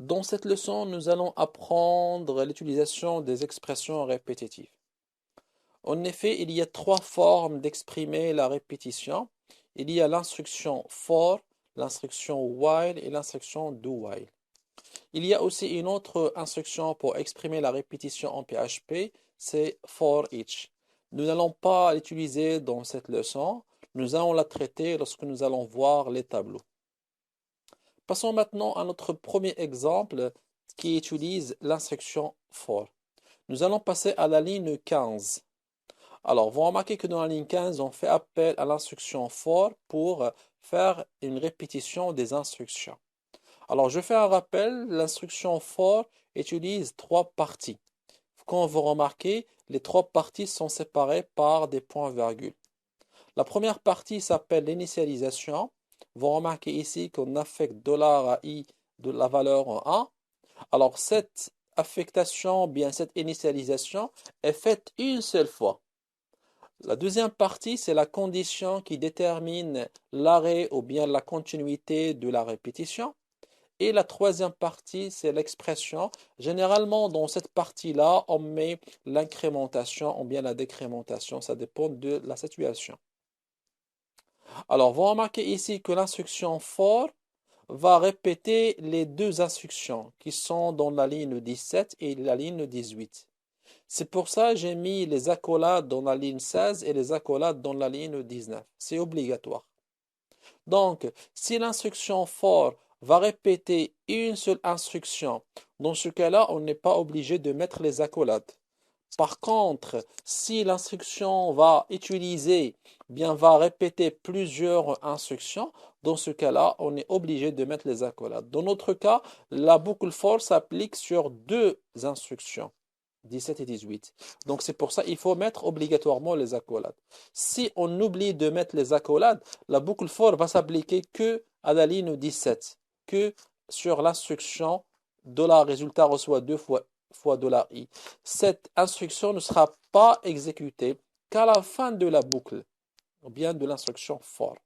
Dans cette leçon, nous allons apprendre l'utilisation des expressions répétitives. En effet, il y a trois formes d'exprimer la répétition. Il y a l'instruction for, l'instruction while et l'instruction do while. Il y a aussi une autre instruction pour exprimer la répétition en PHP, c'est for each. Nous n'allons pas l'utiliser dans cette leçon, nous allons la traiter lorsque nous allons voir les tableaux. Passons maintenant à notre premier exemple qui utilise l'instruction for. Nous allons passer à la ligne 15. Alors, vous remarquez que dans la ligne 15, on fait appel à l'instruction for pour faire une répétition des instructions. Alors, je fais un rappel, l'instruction for utilise trois parties. Comme vous remarquez, les trois parties sont séparées par des points-virgules. La première partie s'appelle l'initialisation. Vous remarquez ici qu'on affecte $i de la valeur en 1. Alors, cette affectation, bien cette initialisation, est faite une seule fois. La deuxième partie, c'est la condition qui détermine l'arrêt ou bien la continuité de la répétition. Et la troisième partie, c'est l'expression. Généralement, dans cette partie-là, on met l'incrémentation ou bien la décrémentation. Ça dépend de la situation. Alors, vous remarquez ici que l'instruction for va répéter les deux instructions qui sont dans la ligne 17 et la ligne 18. C'est pour ça que j'ai mis les accolades dans la ligne 16 et les accolades dans la ligne 19. C'est obligatoire. Donc, si l'instruction for va répéter une seule instruction, dans ce cas-là, on n'est pas obligé de mettre les accolades. Par contre, si l'instruction va répéter plusieurs instructions, dans ce cas-là, on est obligé de mettre les accolades. Dans notre cas, la boucle for s'applique sur deux instructions, 17 et 18. Donc, c'est pour ça qu'il faut mettre obligatoirement les accolades. Si on oublie de mettre les accolades, la boucle for va s'appliquer que à la ligne 17, que sur l'instruction $résultat reçoit 2 fois $i. Cette instruction ne sera pas exécutée qu'à la fin de la boucle, ou bien de l'instruction for.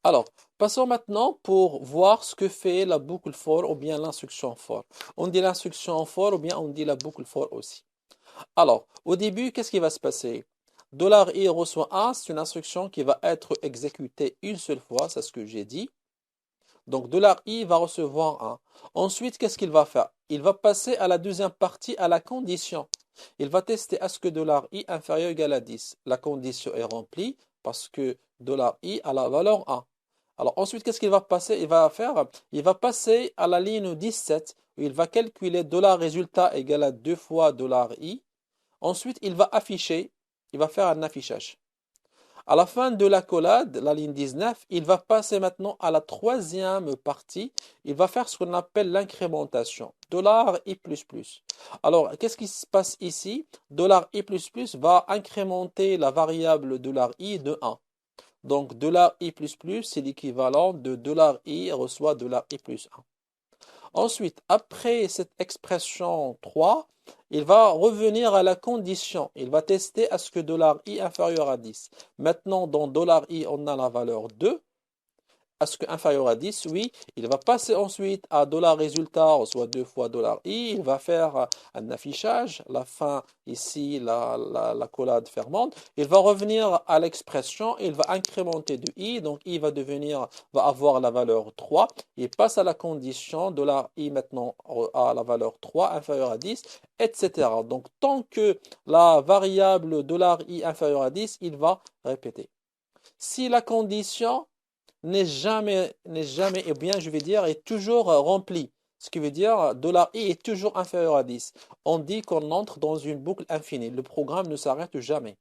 Alors, passons maintenant pour voir ce que fait la boucle for ou bien l'instruction for. On dit l'instruction for ou bien on dit la boucle for aussi. Alors, au début, qu'est-ce qui va se passer? $i reçoit 1, c'est une instruction qui va être exécutée une seule fois, c'est ce que j'ai dit. Donc, $i va recevoir 1. Ensuite, qu'est-ce qu'il va faire? Il va passer à la deuxième partie, à la condition. Il va tester à ce que $i inférieur ou égal à 10. La condition est remplie parce que $i a la valeur 1. Alors ensuite, qu'est-ce qu'il va passer? Il va passer à la ligne 17 où il va calculer $résultat égal à 2 fois $i. Ensuite, il va faire un affichage. À la fin de l'accolade, la ligne 19, il va passer maintenant à la troisième partie. Il va faire ce qu'on appelle l'incrémentation. $i++. Alors, qu'est-ce qui se passe ici? $i++ va incrémenter la variable $i de 1. Donc, $i++, c'est l'équivalent de $i reçoit $i plus 1. Ensuite, après cette expression 3, il va revenir à la condition. Il va tester à ce que $i inférieur à 10. Maintenant, dans $i, on a la valeur 2. À ce que inférieur à 10, oui. Il va passer ensuite à $résultat, soit 2 fois $i. Il va faire un affichage. La fin, ici, la collade fermante. Il va revenir à l'expression. Il va incrémenter de i. Donc, i va avoir la valeur 3. Il passe à la condition $i maintenant à la valeur 3 inférieur à 10, etc. Donc, tant que la variable $i inférieur à 10, il va répéter. Si la condition n'est jamais, eh bien, je vais dire, est toujours rempli. Ce qui veut dire $i est toujours inférieur à 10. On dit qu'on entre dans une boucle infinie. Le programme ne s'arrête jamais.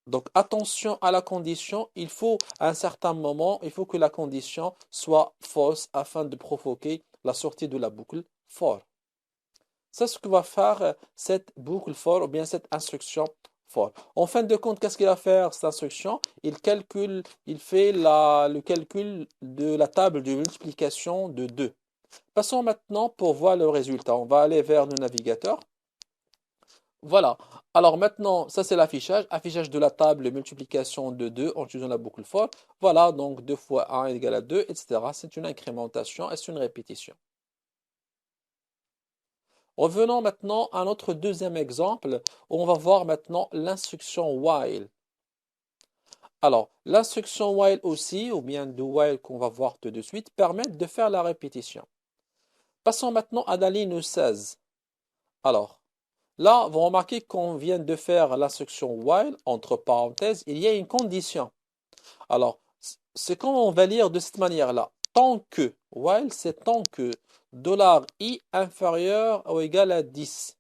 Donc, attention à la condition. Il faut, à un certain moment, il faut que la condition soit fausse afin de provoquer la sortie de la boucle for. C'est ce que va faire cette boucle for ou bien cette instruction for. En fin de compte, qu'est-ce qu'il va faire cette instruction? Il fait le calcul de la table de multiplication de 2. Passons maintenant pour voir le résultat. On va aller vers le navigateur. Voilà. Alors maintenant, ça c'est l'affichage. Affichage de la table, multiplication de 2 en utilisant la boucle for. Voilà, donc 2 fois 1 égale à 2, etc. C'est une incrémentation et c'est une répétition. Revenons maintenant à notre deuxième exemple où on va voir maintenant l'instruction while. Alors, l'instruction while aussi, ou bien do while qu'on va voir tout de suite, permettent de faire la répétition. Passons maintenant à la ligne 16. Alors, là, vous remarquez qu'on vient de faire l'instruction while, entre parenthèses, il y a une condition. Alors, c'est quand on va lire de cette manière-là. Tant que, while, c'est tant que $i inférieur ou égal à 10.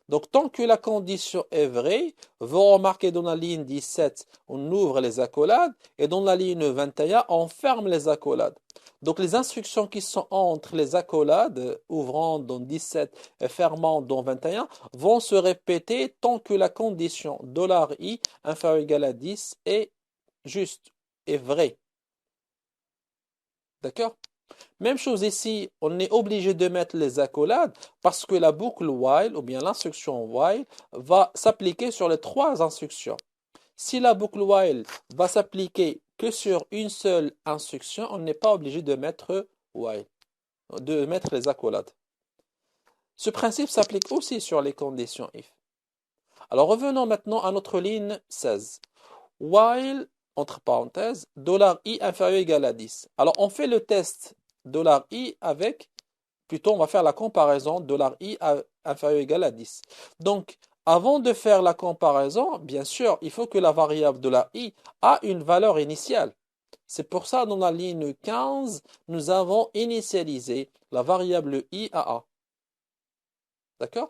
Donc, tant que la condition est vraie, vous remarquez dans la ligne 17, on ouvre les accolades, et dans la ligne 21, on ferme les accolades. Donc, les instructions qui sont entre les accolades, ouvrant dans 17 et fermant dans 21, vont se répéter tant que la condition $i inférieur ou égal à 10 est juste, est vraie. D'accord? Même chose ici, on est obligé de mettre les accolades parce que la boucle while ou bien l'instruction while va s'appliquer sur les trois instructions. Si la boucle while va s'appliquer que sur une seule instruction, on n'est pas obligé de mettre while, de mettre les accolades. Ce principe s'applique aussi sur les conditions if. Alors revenons maintenant à notre ligne 16. While, entre parenthèses, $i inférieur ou égal à 10. Alors on fait le test $i avec, plutôt on va faire la comparaison $i inférieur ou égal à 10. Donc, avant de faire la comparaison, bien sûr, il faut que la variable $i a une valeur initiale. C'est pour ça, dans la ligne 15, nous avons initialisé la variable i à a. D'accord?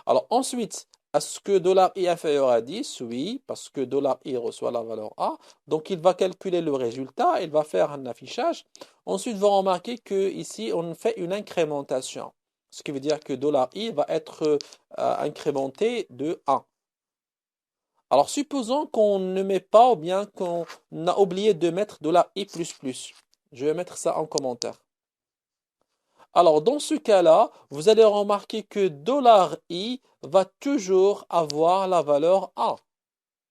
Alors ensuite, est-ce que $i inférieur à 10? Oui, parce que $i reçoit la valeur A. Donc il va calculer le résultat, il va faire un affichage. Ensuite, vous remarquez qu'ici, on fait une incrémentation. Ce qui veut dire que $i va être incrémenté de 1. Alors supposons qu'on ne met pas ou bien qu'on a oublié de mettre $i++. Je vais mettre ça en commentaire. Alors, dans ce cas-là, vous allez remarquer que $i va toujours avoir la valeur A.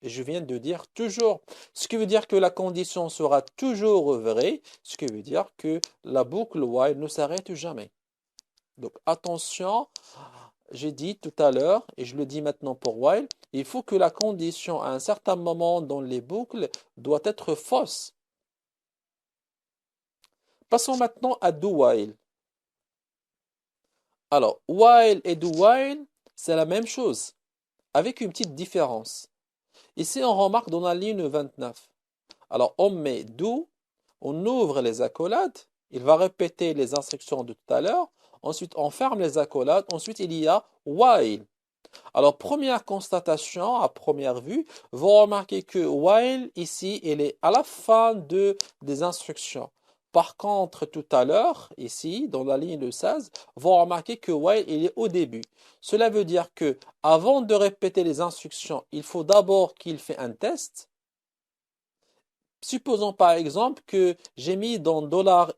Et je viens de dire toujours. Ce qui veut dire que la condition sera toujours vraie, ce qui veut dire que la boucle while ne s'arrête jamais. Donc, attention, j'ai dit tout à l'heure, et je le dis maintenant pour while, il faut que la condition à un certain moment dans les boucles doit être fausse. Passons maintenant à do while. Alors, while et do while, c'est la même chose, avec une petite différence. Ici, on remarque dans la ligne 29. Alors, on met do, on ouvre les accolades, il va répéter les instructions de tout à l'heure, ensuite on ferme les accolades, ensuite il y a while. Alors, première constatation, à première vue, vous remarquez que while, ici, il est à la fin des instructions. Par contre, tout à l'heure, ici, dans la ligne 16, vous remarquez que while, il est au début. Cela veut dire que avant de répéter les instructions, il faut d'abord qu'il fait un test. Supposons par exemple que j'ai mis dans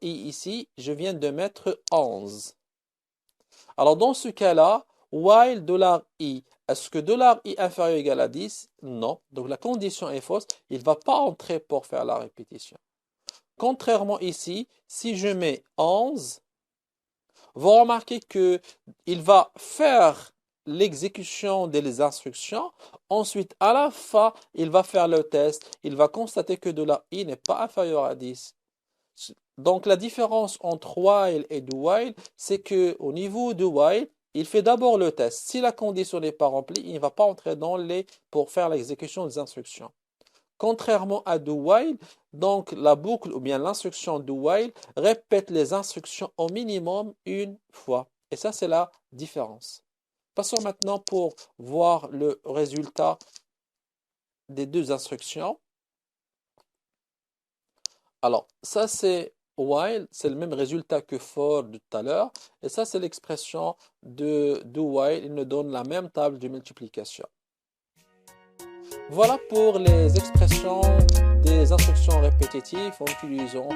$i ici, je viens de mettre 11. Alors, dans ce cas-là, while $i, est-ce que $i inférieur ou égal à 10? Non. Donc, la condition est fausse. Il ne va pas entrer pour faire la répétition. Contrairement ici, si je mets 11, vous remarquez qu'il va faire l'exécution des instructions. Ensuite, à la fin, il va faire le test. Il va constater que $i n'est pas inférieur à 10. Donc, la différence entre while et do while, c'est qu'au niveau do while, il fait d'abord le test. Si la condition n'est pas remplie, il ne va pas entrer pour faire l'exécution des instructions. Contrairement à do while, donc la boucle ou bien l'instruction do while répète les instructions au minimum une fois. Et ça, c'est la différence. Passons maintenant pour voir le résultat des deux instructions. Alors, ça c'est while, c'est le même résultat que for de tout à l'heure. Et ça, c'est l'expression de do while. Il nous donne la même table de multiplication. Voilà pour les expressions des instructions répétitives en utilisant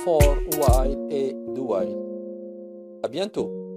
for, while et do while. À bientôt.